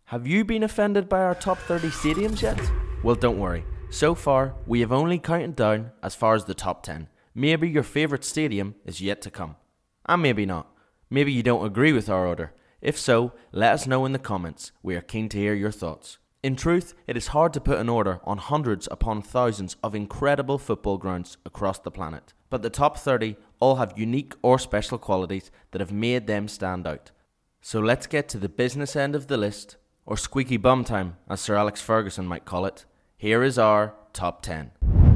Have you been offended by our top 30 stadiums yet? Well, don't worry. So far, we have only counted down as far as the top 10. Maybe your favourite stadium is yet to come. And maybe not. Maybe you don't agree with our order. If so, let us know in the comments. We are keen to hear your thoughts. In truth, it is hard to put an order on hundreds upon thousands of incredible football grounds across the planet. But the top 30 all have unique or special qualities that have made them stand out. So let's get to the business end of the list, or squeaky bum time as Sir Alex Ferguson might call it. Here is our top 10.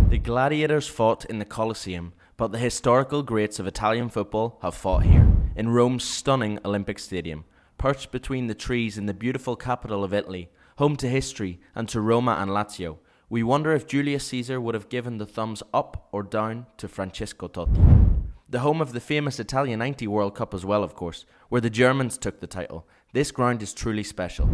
The gladiators fought in the Colosseum, but the historical greats of Italian football have fought here, in Rome's stunning Olympic Stadium, perched between the trees in the beautiful capital of Italy, home to history and to Roma and Lazio. We wonder if Julius Caesar would have given the thumbs up or down to Francesco Totti. The home of the famous Italia 90 World Cup as well, of course, where the Germans took the title. This ground is truly special.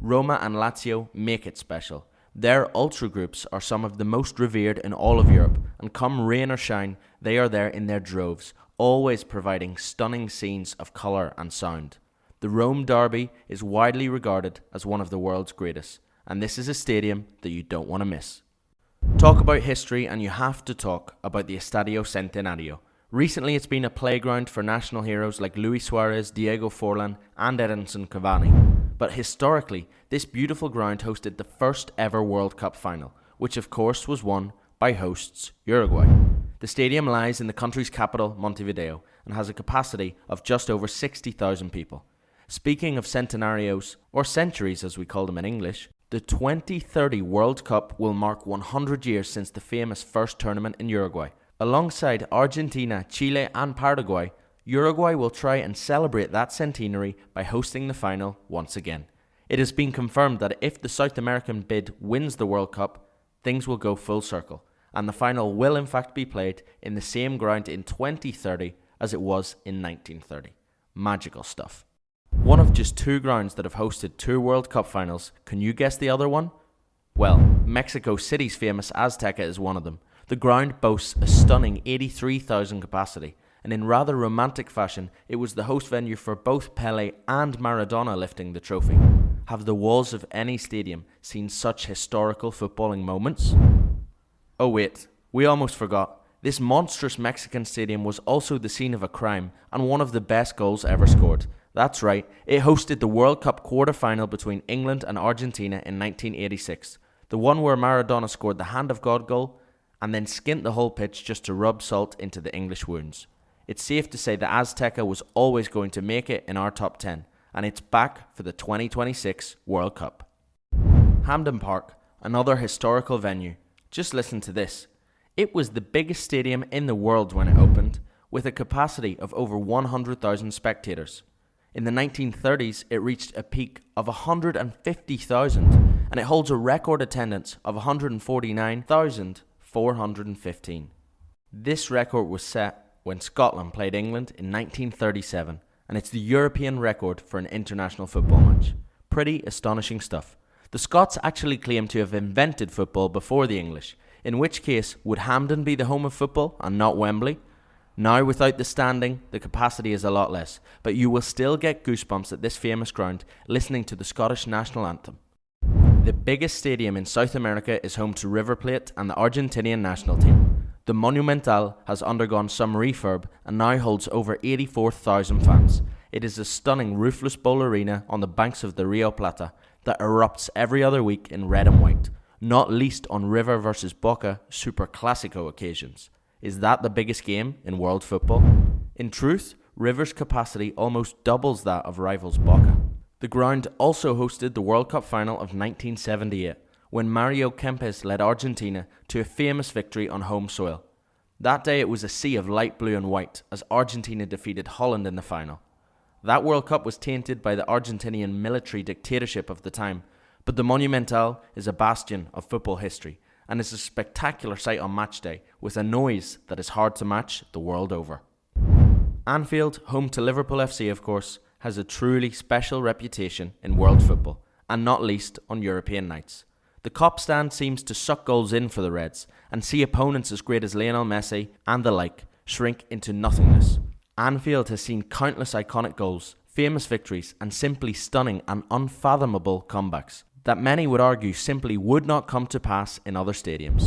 Roma and Lazio make it special. Their ultra groups are some of the most revered in all of Europe, and come rain or shine, they are there in their droves, always providing stunning scenes of colour and sound. The Rome Derby is widely regarded as one of the world's greatest, and this is a stadium that you don't want to miss. Talk about history and you have to talk about the Estadio Centenario. Recently it's been a playground for national heroes like Luis Suarez, Diego Forlan and Edinson Cavani. But historically, this beautiful ground hosted the first ever World Cup final, which of course was won by hosts Uruguay. The stadium lies in the country's capital, Montevideo, and has a capacity of just over 60,000 people. Speaking of centenarios, or centuries as we call them in English, the 2030 World Cup will mark 100 years since the famous first tournament in Uruguay. Alongside Argentina, Chile and Paraguay, Uruguay will try and celebrate that centenary by hosting the final once again. It has been confirmed that if the South American bid wins the World Cup, things will go full circle, and the final will in fact be played in the same ground in 2030 as it was in 1930. Magical stuff. One of just two grounds that have hosted two World Cup finals, can you guess the other one? Well, Mexico City's famous Azteca is one of them. The ground boasts a stunning 83,000 capacity, and in rather romantic fashion, it was the host venue for both Pele and Maradona lifting the trophy. Have the walls of any stadium seen such historical footballing moments? Oh wait, we almost forgot. This monstrous Mexican stadium was also the scene of a crime and one of the best goals ever scored. That's right, it hosted the World Cup quarter-final between England and Argentina in 1986. The one where Maradona scored the Hand of God goal and then skint the whole pitch just to rub salt into the English wounds. It's safe to say that Azteca was always going to make it in our top 10, and it's back for the 2026 World Cup. Hampden Park, another historical venue. Just listen to this. It was the biggest stadium in the world when it opened, with a capacity of over 100,000 spectators. In the 1930s, it reached a peak of 150,000, and it holds a record attendance of 149,415. This record was set when Scotland played England in 1937, and it's the European record for an international football match. Pretty astonishing stuff. The Scots actually claim to have invented football before the English, in which case would Hampden be the home of football and not Wembley? Now without the standing, the capacity is a lot less, but you will still get goosebumps at this famous ground listening to the Scottish national anthem. The biggest stadium in South America is home to River Plate and the Argentinian national team. The Monumental has undergone some refurb and now holds over 84,000 fans. It is a stunning roofless bowl arena on the banks of the Rio Plata that erupts every other week in red and white, not least on River vs Boca Super Classico occasions. Is that the biggest game in world football? In truth, River's capacity almost doubles that of rivals Boca. The ground also hosted the World Cup final of 1978, when Mario Kempes led Argentina to a famous victory on home soil. That day it was a sea of light blue and white as Argentina defeated Holland in the final. That World Cup was tainted by the Argentinian military dictatorship of the time, but the Monumental is a bastion of football history and is a spectacular sight on match day with a noise that is hard to match the world over. Anfield, home to Liverpool FC of course, has a truly special reputation in world football, and not least on European nights. The Kop stand seems to suck goals in for the Reds and see opponents as great as Lionel Messi and the like shrink into nothingness. Anfield has seen countless iconic goals, famous victories, and simply stunning and unfathomable comebacks that many would argue simply would not come to pass in other stadiums.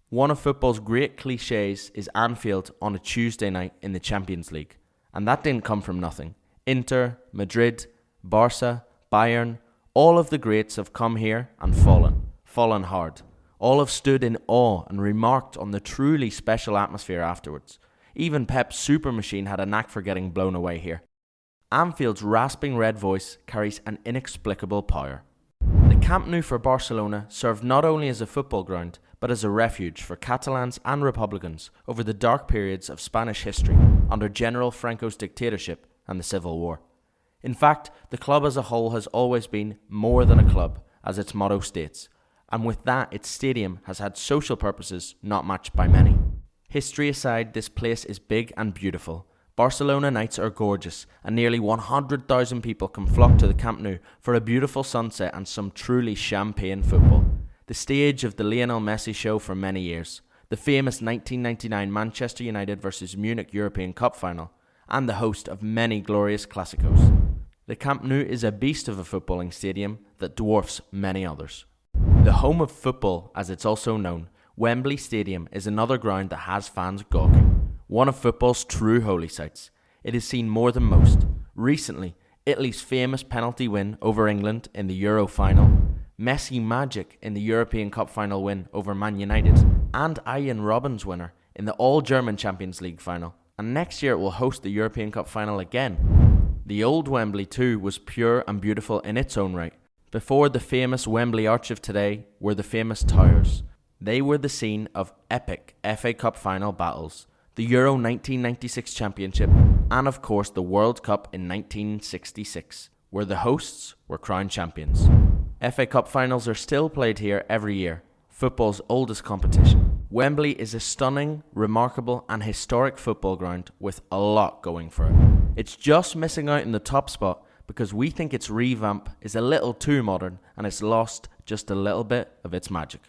One of football's great cliches is Anfield on a Tuesday night in the Champions League, and that didn't come from nothing. Inter, Madrid, Barca, Bayern, all of the greats have come here and fallen hard. All have stood in awe and remarked on the truly special atmosphere afterwards. Even Pep's super machine had a knack for getting blown away here. Anfield's rasping red voice carries an inexplicable power. The Camp Nou for Barcelona served not only as a football ground, but as a refuge for Catalans and Republicans over the dark periods of Spanish history under General Franco's dictatorship and the Civil War. In fact, the club as a whole has always been more than a club, as its motto states, and with that, its stadium has had social purposes not matched by many. History aside, this place is big and beautiful. Barcelona nights are gorgeous, and nearly 100,000 people can flock to the Camp Nou for a beautiful sunset and some truly champagne football. The stage of the Lionel Messi show for many years, the famous 1999 Manchester United vs Munich European Cup final, and the host of many glorious Clásicos. The Camp Nou is a beast of a footballing stadium that dwarfs many others. The home of football, as it's also known, Wembley Stadium is another ground that has fans gawking. One of football's true holy sites. It has seen more than most. Recently, Italy's famous penalty win over England in the Euro final, Messi magic in the European Cup final win over Man United, and Arjen Robben's winner in the All-German Champions League final. And next year it will host the European Cup final again. The old Wembley too was pure and beautiful in its own right. Before the famous Wembley Arch of today were the famous towers. They were the scene of epic FA Cup final battles, the Euro 1996 Championship, and of course the World Cup in 1966, where the hosts were crowned champions. FA Cup finals are still played here every year, football's oldest competition. Wembley is a stunning, remarkable and historic football ground with a lot going for it. It's just missing out in the top spot because we think its revamp is a little too modern and it's lost just a little bit of its magic.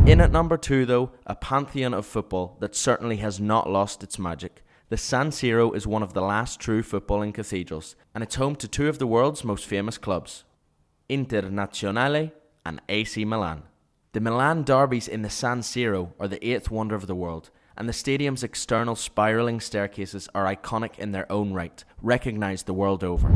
In at number 2 though, a pantheon of football that certainly has not lost its magic. The San Siro is one of the last true footballing cathedrals, and it's home to two of the world's most famous clubs, Internazionale and AC Milan. The Milan derbies in the San Siro are the 8th wonder of the world, and the stadium's external spiralling staircases are iconic in their own right, recognised the world over.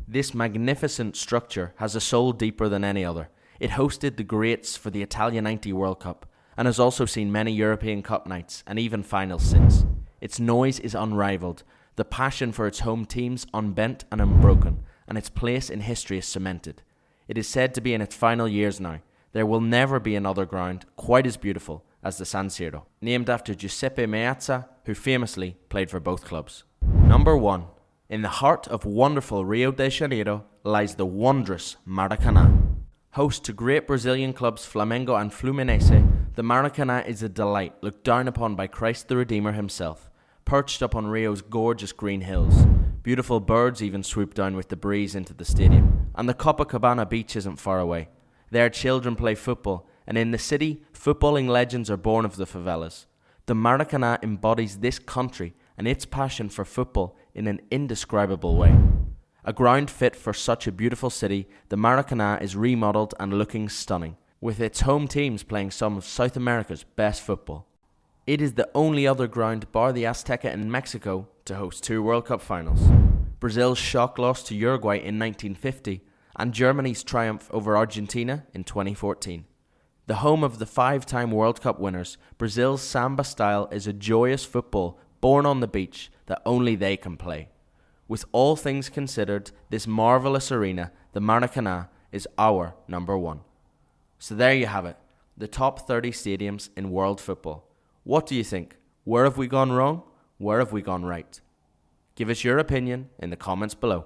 This magnificent structure has a soul deeper than any other. It hosted the greats for the Italia 90 World Cup, and has also seen many European Cup nights and even finals since. Its noise is unrivaled, the passion for its home teams unbent and unbroken, and its place in history is cemented. It is said to be in its final years now. There will never be another ground quite as beautiful as the San Siro, named after Giuseppe Meazza, who famously played for both clubs. Number 1. In the heart of wonderful Rio de Janeiro lies the wondrous Maracanã. Host to great Brazilian clubs Flamengo and Fluminense, the Maracanã is a delight looked down upon by Christ the Redeemer himself, perched up on Rio's gorgeous green hills. Beautiful birds even swoop down with the breeze into the stadium, and the Copacabana beach isn't far away. There children play football, and in the city, footballing legends are born of the favelas. The Maracanã embodies this country and its passion for football in an indescribable way. A ground fit for such a beautiful city, the Maracanã is remodeled and looking stunning, with its home teams playing some of South America's best football. It is the only other ground bar the Azteca in Mexico to host 2 World Cup finals. Brazil's shock loss to Uruguay in 1950 and Germany's triumph over Argentina in 2014. The home of the 5-time World Cup winners, Brazil's samba style is a joyous football born on the beach that only they can play. With all things considered, this marvellous arena, the Maracanã, is our number 1. So there you have it, the top 30 stadiums in world football. What do you think? Where have we gone wrong? Where have we gone right? Give us your opinion in the comments below.